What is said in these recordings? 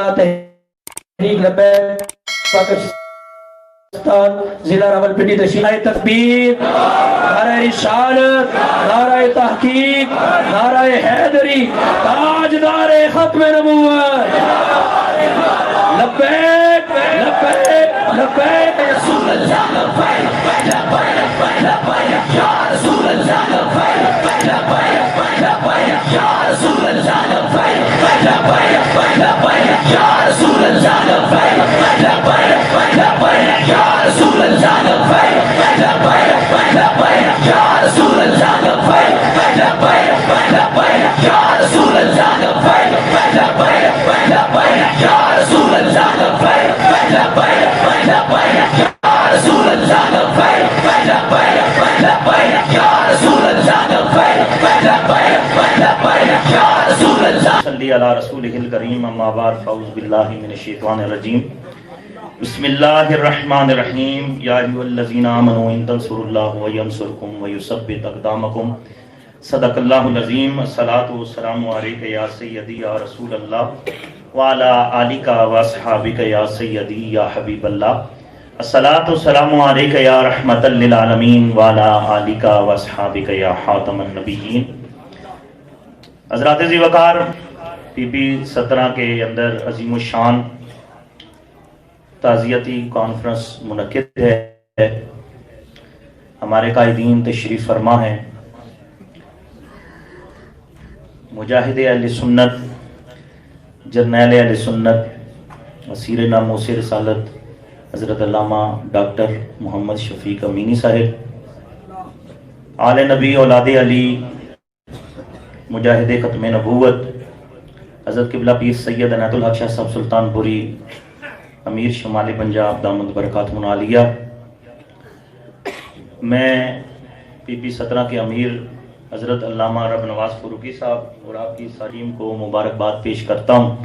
تحریک لبیک پاکستان ضلع راولپنڈی تشریف لائے۔ تکبیر، نعرہ رسالت، نعرہ تحقیق، نعرہ حیدری، تاجدار ختم نبوت، لبیک لبیک لبیک یا رسول اللہ، لبیک لبیک لبیک یا رسول اللہ، لبیک لبیک لبیک یا رسول اللہ، لبیک لبیک لبیک یا رسول اللہ، لبیک لبیک لبیک یا رسول اللہ، لبیک لبیک لبیک یا رسول اللہ، لبیک لبیک لبیک یا رسول اللہ، لبیک لبیک لبیک یا رسول اللہ، لبیک لبیک لبیک یا رسول اللہ، لبیک لبیک لبیک یا رسول اللہ، لبیک لبیک لبیک یا رسول اللہ۔ صلی علی رسولہ الکریم، اما بعد، فاعوذ باللہ من الشیطان الرجیم، بسم اللہ الرحمن الرحیم۔ یا ایھا الذین آمنوا ان تنصروا اللہ ینصرکم ویثبت اقدامکم، صدق اللہ العظیم۔ الصلاۃ والسلام علیک یا سیدی یا رسول اللہ وعلی آلک واصحابک یا سیدی یا حبیب اللہ، الصلاۃ والسلام علیک یا رحمۃ للعالمین وعلی آلک واصحابک یا خاتم النبیین۔ حضرات ذی وقار، پی پی 17 کے اندر عظیم الشان تعزیتی کانفرنس منعقد ہے۔ ہمارے قائدین تشریف فرما ہیں، مجاہد اہل سنت، جرنیل اہل سنت، وزیر ناموس رسالت حضرت علامہ ڈاکٹر محمد شفیق امینی صاحب، آل نبی اولاد علی، مجاہد ختم نبوت حضرت قبلہ پیر سید عنایت الحق شاہ صاحب سلطان پوری، امیر شمال پنجاب دامت برکاتہم العالیہ۔ میں پی پی 17 کے امیر حضرت علامہ رب نواز فاروقی صاحب اور آپ کی ساریم کو مبارکباد پیش کرتا ہوں۔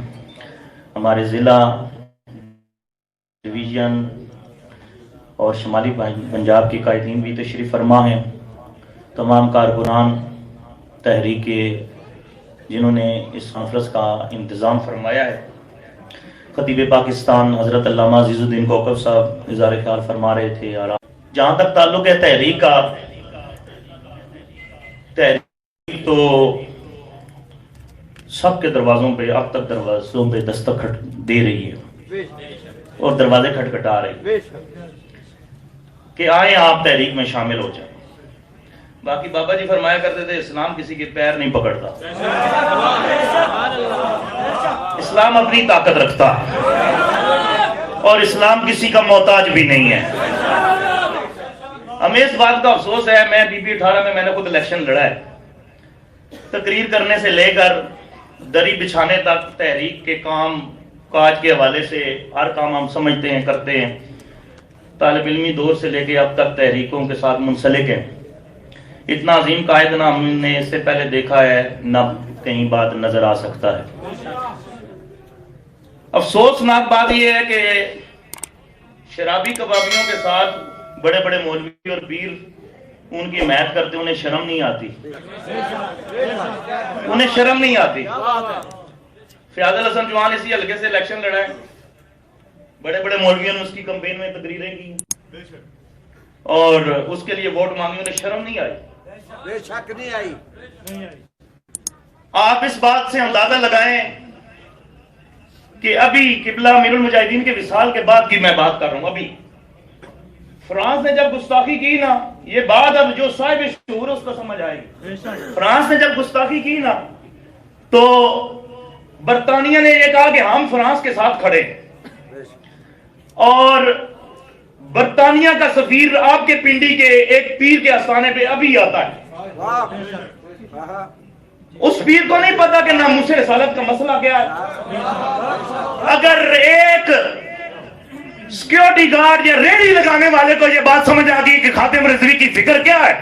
ہمارے ضلع، ڈویژن اور شمالی پنجاب کے قائدین بھی تشریف فرما ہیں، تمام کارکنان تحریک کے جنہوں نے اس کانفرنس کا انتظام فرمایا ہے۔ خطیب پاکستان حضرت علامہ عزیز الدین کوکب صاحب اظہار خیال فرما رہے تھے۔ جہاں تک تعلق ہے تحریک کا، تحریک تو سب کے دروازوں پہ، اب تک دروازوں پہ دستک دے رہی ہے اور دروازے کھٹکھٹا رہی ہے کہ آئیں آپ تحریک میں شامل ہو جائیں۔ باقی بابا جی فرمایا کرتے تھے اسلام کسی کے پیر نہیں پکڑتا، اسلام اپنی طاقت رکھتا ہے اور اسلام کسی کا محتاج بھی نہیں ہے۔ ہمیں اس بات کا افسوس ہے، میں بی پی 18 میں نے خود الیکشن لڑا ہے، تقریر کرنے سے لے کر دری بچھانے تک تحریک کے کام کاج کے حوالے سے ہر کام ہم سمجھتے ہیں، کرتے ہیں۔ طالب علمی دور سے لے کے اب تک تحریکوں کے ساتھ منسلک ہیں۔ اتنا عظیم قائد نہ ہم نے اس سے پہلے دیکھا ہے، نہ کہیں بعد نظر آ سکتا ہے۔ افسوسناک بات یہ ہے کہ شرابی کبابیوں کے ساتھ بڑے بڑے مولوی اور پیر ان کی حمایت کرتے، انہیں شرم نہیں آتی، انہیں شرم نہیں آتی۔ فیاض الحسن جوان اسی حلقے سے الیکشن لڑا ہے، بڑے بڑے مولویوں نے اس کی کمپین میں تقریریں کی اور اس کے لیے ووٹ مانگی، انہیں شرم نہیں آئی، بے شک نہیں آئی۔ آپ اس بات سے اندازہ لگائیں کہ ابھی قبلہ امیر المجاہدین کے وصال کے بعد کی میں بات کر رہا ہوں، ابھی فرانس نے جب گستاخی کی نا، یہ بات اب جو صاحب شعور اس کو سمجھ آئے گی۔ فرانس نے جب گستاخی کی نا تو برطانیہ نے یہ کہا کہ ہم فرانس کے ساتھ کھڑے ہیں، اور برطانیہ کا سفیر آپ کے پنڈی کے ایک پیر کے آستانے پہ ابھی آتا ہے۔ اس پیر کو نہیں پتا کہ ناموس رسالت کا مسئلہ کیا ہے۔ اگر ایک سیکیورٹی گارڈ یا ریڈی لگانے والے کو یہ بات سمجھ آ گئی کہ خاتم رضوی کی فکر کیا ہے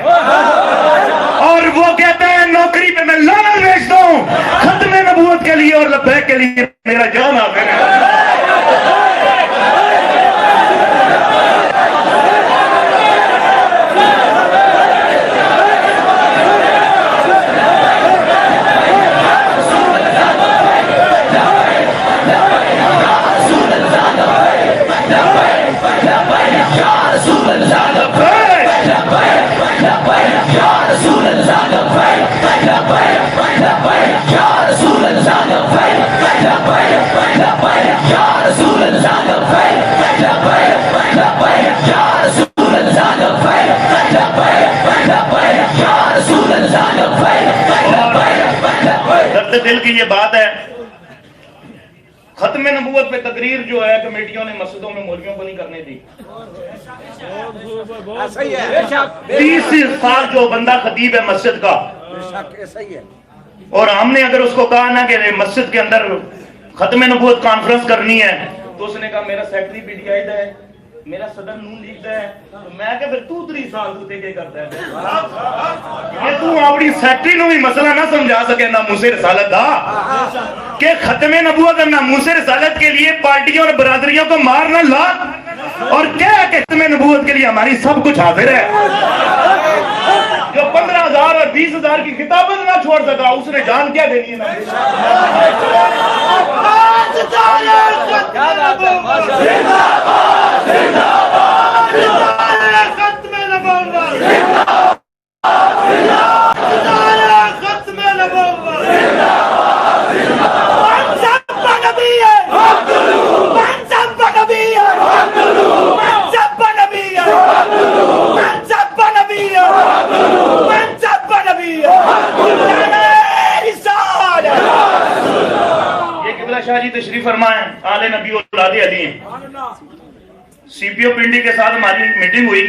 اور وہ کہتا ہے نوکری پہ میں لعنت بھیجتا ہوں ختم نبوت کے لیے اور لبیک کے لیے میرا جان حاضر ہے۔ درد دل کی یہ بات ہے، ختم نبوت پہ تقریر جو ہے کمیٹیوں نے مسجدوں میں مولویوں کو نہیں کرنے دی. صحیح ہے، بے شک 30 سال جو بندہ خطیب ہے مسجد کا، بے شک صحیح ہے. اور ہم نے اگر اس کو کہا نا کہ مسجد کے اندر ختم نبوت کانفرنس کرنی ہے، تو اس نے کہا میرا سیکٹری پی ٹی آئی دا ہے، میرا صدر نون لیگ دا ہے. تو میں کہ پھر تو 3 سال تو تے کرتا ہے یہ تو اپنی سیکٹری نو بھی مسئلہ نہ سمجھا سکے ناموس رسالت دا کہ ختم نبوت اور ناموس رسالت کے لیے پارٹیوں اور برادریوں کو مارنا لا، اور کیا کہ ختم نبوت کے لیے ہماری سب کچھ حاضر ہے. جو 15,000 اور 20,000 کی کتابت نہ چھوڑ سکا، اس نے جان کیا دینی ہے. شاہ جی تشریف فرمائیں، آل نبی اولاد علی ہیں. سی پی او پنڈی کے ساتھ ہماری میٹنگ ہوئی،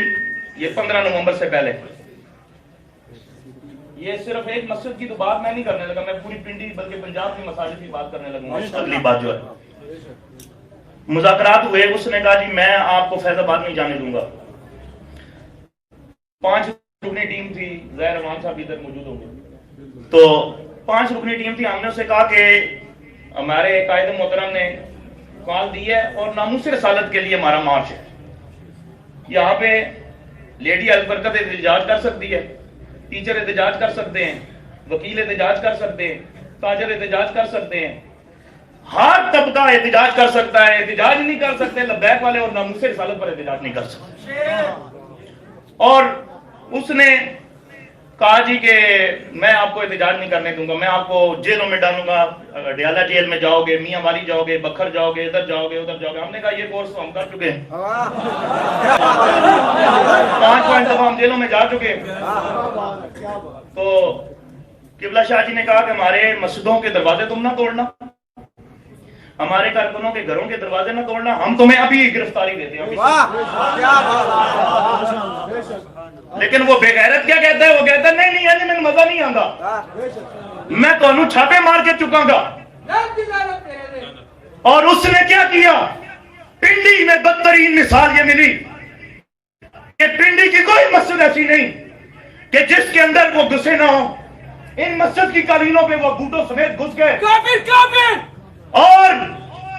یہ 15 نومبر سے پہلے. یہ صرف ایک مسجد کی تو بات میں نہیں کرنے لگا، میں پوری پنڈی بلکہ پنجاب کی مساجد کی بات کرنے لگوں گا. اگلی بات جو ہے مذاکرات ہوئے، اس نے کہا جی میں آپ کو فیض آباد نہیں جانے دوں گا. 5 رکنی ٹیم تھی، ظاہر رحمان صاحب ادھر موجود ہوں گے، تو 5 رکنی ٹیم تھی. ہم نے اسے کہا کہ ہمارے قائد محترم نے کال دی ہے اور ناموس رسالت کے لیے ہمارا مارچ ہے. یہاں پہ لیڈی البرکت احتجاج کر سکتی ہے، ٹیچر احتجاج کر سکتے ہیں، وکیل احتجاج کر سکتے ہیں، تاجر احتجاج کر سکتے ہیں، ہر طبقہ احتجاج کر سکتا ہے. احتجاج نہیں کر سکتے لبیک والے اور ناموس رسالت پر احتجاج نہیں کر سکتے. اور اس نے کہا جی کہ میں آپ کو احتجاج نہیں کرنے دوں گا، میں آپ کو جیلوں میں ڈالوں گا، ڈیالہ جیل میں جاؤ گے، میاں والی جاؤ گے، بکھر جاؤ گے، ادھر جاؤ گے، ادھر جاؤ گے. ہم نے کہا یہ کورس تو ہم کر چکے ہیں، 5 دفعہ ہم جیلوں میں جا چکے ہیں. تو قبلہ شاہ جی نے کہا کہ ہمارے مسجدوں کے دروازے تم نہ توڑنا، ہمارے کارکنوں کے گھروں کے دروازے نہ توڑنا، ہم تمہیں ابھی گرفتاری دیتے ہیں. لیکن وہ بے غیرت کیا کہتا ہے؟ وہ کہتا ہے نہیں نہیں میں مزہ نہیں آتا، میں تو انہوں چھاپے مار کے چکا گا. اور اس نے کیا کیا؟ پنڈی میں بدترین مثال یہ ملی کہ پنڈی کی کوئی مسجد ایسی نہیں کہ جس کے اندر وہ گھسے نہ ہو. ان مسجد کی قالینوں پہ وہ بوٹوں سمیت گھس گئے اور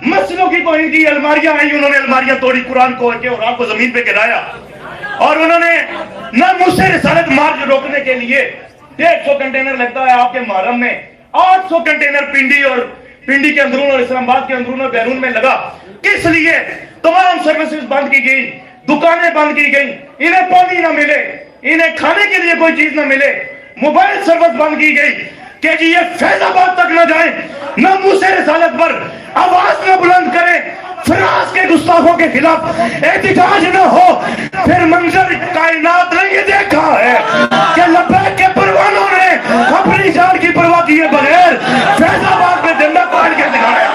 مسجدوں کی کوئی دی الماریاں آئی، انہوں نے الماریاں توڑی، قرآن کو اور آپ کو زمین پہ گرایا. اور انہوں نے ناموس رسالت مارچ روکنے کے لیے 150 کنٹینر لگتا ہے آپ کے محرم میں، 800 کنٹینر پنڈی اور پنڈی کے اندرون اور اسلام آباد کے اندرون اور بیرون میں لگا. کس لیے؟ تمام سروسز بند کی گئی، دکانیں بند کی گئی، انہیں پانی نہ ملے، انہیں کھانے کے لیے کوئی چیز نہ ملے، موبائل سروس بند کی گئی کہ جی یہ فیض آباد تک نہ جائیں، ناموس رسالت پر آواز نہ بلند کریں، فراز کے گستاخوں کے خلاف احتجاج نہ ہو. پھر منظر کائنات نے یہ دیکھا ہے کہ لبیک کے پروانوں نے اپنی جان کی پرواہ کیے بغیر فیض آباد میں جھنڈا پھاڑ کے دکھایا.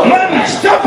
من سب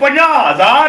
50,000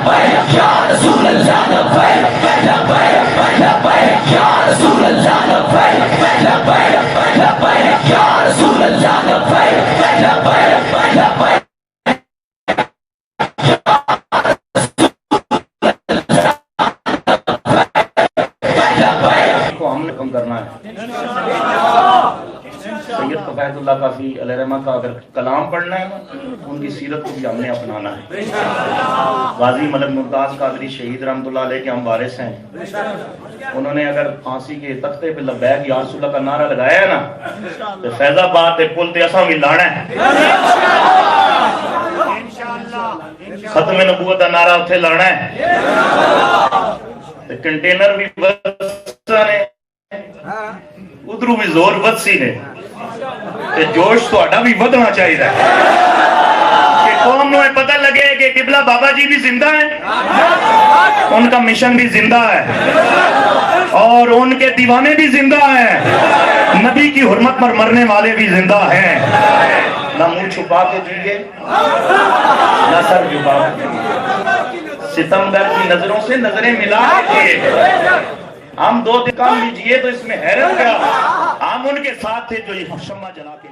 لبیک یا رسول اللہ لبیک لبیک لبیک یا رسول اللہ لبیک لبیک لبیک یا رسول اللہ لبیک لبیک لبیک کو ہم نے کم کرنا ہے. سید قفیت اللہ کافی علیہ رحمہ کا اگر کلام پڑھنا ہے نا ان کی سیرت کو بھی ہم نے اپنانا ہے. غازی ملک ممتاز قادری شہید رحمۃ اللہ علیہ کے ہم وارث ہیں. انہوں نے اگر پھانسی کے تختے پہ لبیک یا رسول اللہ کا نعرہ لگایا ہے نا تو فیض آباد تے پل تے اساں بھی لانا ہے. ختم نبوت کا نعرہ اتنے لانا ہے. کنٹینر بھی وسا نے ادھروں بھی زور وسی نے تے جوش تہاڈا بھی ودنا چاہیے کہ قوم نو پتہ لگے کہ قبلہ بابا جی بھی زندہ ہیں, ان کا مشن بھی زندہ ہے اور ان کے دیوانے بھی زندہ ہیں, نبی کی حرمت پر مرنے والے بھی زندہ ہیں. نہ منہ چھپا کے جیے نہ سر جھکا کے, ستمگر کی نظروں سے نظریں ملا کے. ہم 2 دن کام لیجئے تو اس میں حیرت کیا, ہم ان کے ساتھ تھے جو یہ شمع جلا کے